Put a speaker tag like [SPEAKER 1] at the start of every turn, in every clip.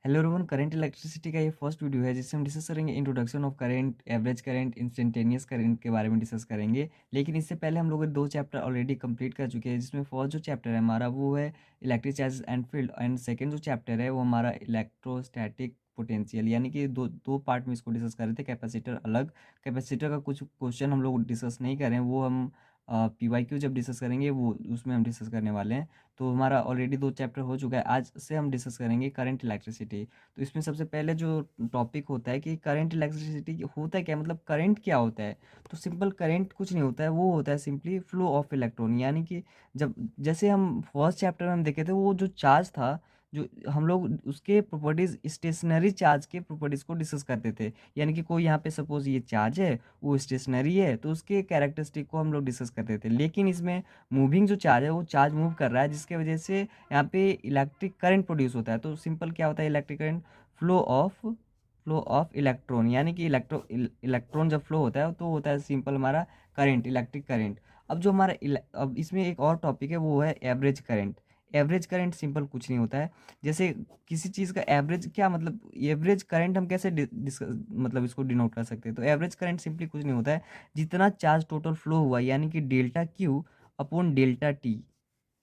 [SPEAKER 1] Hello everyone, current electricity का ये first video है जिससे हम डिस्कस करेंगे introduction of current, average current, instantaneous current के बारे में डिस्कस करेंगे। लेकिन इससे पहले हम लोग दो चैप्टर ऑलरेडी कंप्लीट कर चुके हैं, जिसमें फर्स्ट जो चैप्टर है हमारा वो है electric charges and field, and second जो चैप्टर है वो हमारा इलेक्ट्रोस्टैटिक पोटेंशियल, यानी कि दो दो पार्ट में इसको डिस्कस कर रहे थे। कैपेसिटर अलग, कैपेसिटर का कुछ क्वेश्चन हम लोग डिस्कस नहीं करें, वो हम PYQ जब डिस्कस करेंगे वो उसमें हम डिस्कस करने वाले हैं। तो हमारा ऑलरेडी दो चैप्टर हो चुका है, आज से हम डिस्कस करेंगे करंट इलेक्ट्रिसिटी। तो इसमें सबसे पहले जो टॉपिक होता है कि करंट इलेक्ट्रिसिटी होता है क्या, मतलब करंट क्या होता है। तो सिंपल करंट कुछ नहीं होता है, वो होता है सिंपली फ्लो ऑफ इलेक्ट्रॉन, यानी कि जब जैसे हम फर्स्ट चैप्टर में हम देखे थे वो जो चार्ज था, जो हम लोग उसके प्रॉपर्टीज स्टेशनरी चार्ज के प्रॉपर्टीज को डिस्कस करते थे। यानी कि कोई यहाँ पे सपोज ये चार्ज है, वो स्टेशनरी है, तो उसके कैरेक्टरिस्टिक को हम लोग डिस्कस करते थे। लेकिन इसमें मूविंग जो चार्ज है वो चार्ज मूव कर रहा है, जिसके वजह से यहाँ पे इलेक्ट्रिक करंट प्रोड्यूस होता है। तो सिंपल क्या होता है electric current, flow of electron, यानी कि इलेक्ट्रॉन जब फ्लो होता है तो होता है सिंपल हमारा करंट, इलेक्ट्रिक करंट। अब जो हमारा अब इसमें एक और टॉपिक है वो है average current. Average current simple कुछ नहीं होता है, जैसे किसी चीज़ का एवरेज क्या मतलब, एवरेज करंट हम कैसे मतलब इसको डिनोट कर सकते हैं। तो एवरेज करंट सिंपली कुछ नहीं होता है, जितना चार्ज टोटल फ्लो हुआ, यानी कि delta Q upon delta T,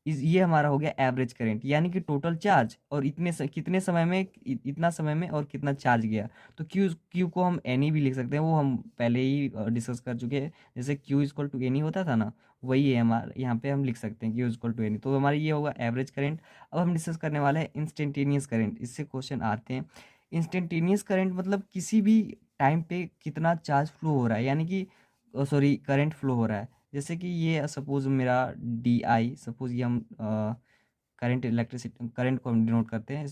[SPEAKER 1] इस ये हमारा हो गया एवरेज करंट, यानी कि टोटल चार्ज और कितने समय में इतना समय में और कितना चार्ज गया। तो क्यू क्यू को हम एनी भी लिख सकते हैं, वो हम पहले ही डिस्कस कर चुके हैं। जैसे क्यू इक्वल टू एनी होता था ना, वही है हमारा, यहाँ पे हम लिख सकते हैं क्यू इक्वल टू एनी। तो हमारा ये होगा एवरेज करंट। अब हम डिस्कस करने वाले हैं इंस्टेंटेनियस करंट। इससे क्वेश्चन आते हैं। इंस्टेंटेनियस करंट मतलब किसी भी टाइम पे कितना चार्ज फ्लो हो रहा है, यानी कि सॉरी करंट फ्लो हो रहा है। जैसे कि ये सपोज मेरा DI, सपोज ये हम करंट इलेक्ट्रिसिटी करंट को हम डिनोट करते हैं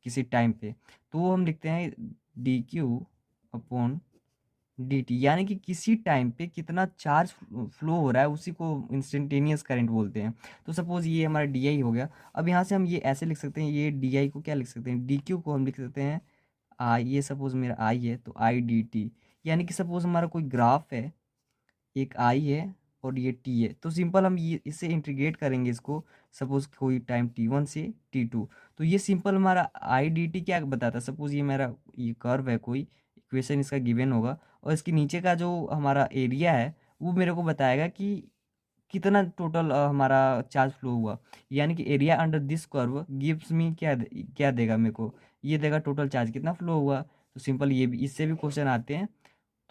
[SPEAKER 1] किसी टाइम पे, तो वो हम लिखते हैं DQ अपॉन DT, यानी कि किसी टाइम पे कितना चार्ज फ्लो हो रहा है उसी को इंस्टेंटेनियस करंट बोलते हैं। तो सपोज ये हमारा DI हो गया। अब यहाँ से हम ये ऐसे लिख सकते हैं, ये DI को क्या लिख सकते हैं, DQ को हम लिख सकते हैं I। ये सपोज मेरा I है तो IDT, यानी कि सपोज हमारा कोई ग्राफ है, एक आई है और ये टी है, तो सिंपल हम ये इससे इंटीग्रेट करेंगे इसको। सपोज कोई टाइम T1 से T2, तो ये सिंपल हमारा आई डी टी क्या बताता है। सपोज ये मेरा ये कर्व है, कोई इक्वेशन इसका गिवन होगा, और इसके नीचे का जो हमारा एरिया है वो मेरे को बताएगा कि कितना टोटल हमारा चार्ज फ्लो हुआ। यानी कि area under this curve gives me क्या देगा मेरे को, ये देगा टोटल चार्ज कितना फ्लो हुआ। तो सिंपल ये भी, इससे भी क्वेश्चन आते हैं।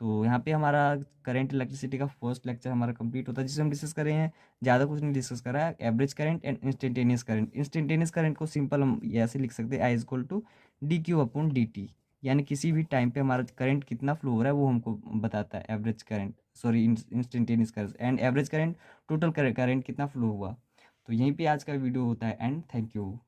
[SPEAKER 1] तो यहाँ पे हमारा करंट इलेक्ट्रिसिटी का फर्स्ट लेक्चर हमारा कंप्लीट होता है, जिसमें हम डिस्कस कर रहे हैं। ज़्यादा कुछ नहीं डिस्कस करा है, average current and instantaneous current. Instantaneous current को सिंपल हम ऐसे लिख सकते हैं I equal to DQ upon DT, यानी किसी भी टाइम पे हमारा करंट कितना फ्लो हो रहा है वो हमको बताता है average current, sorry instantaneous current, and average current total current कितना फ्लो हुआ। तो यहीं पे आज का वीडियो होता है, एंड थैंक यू।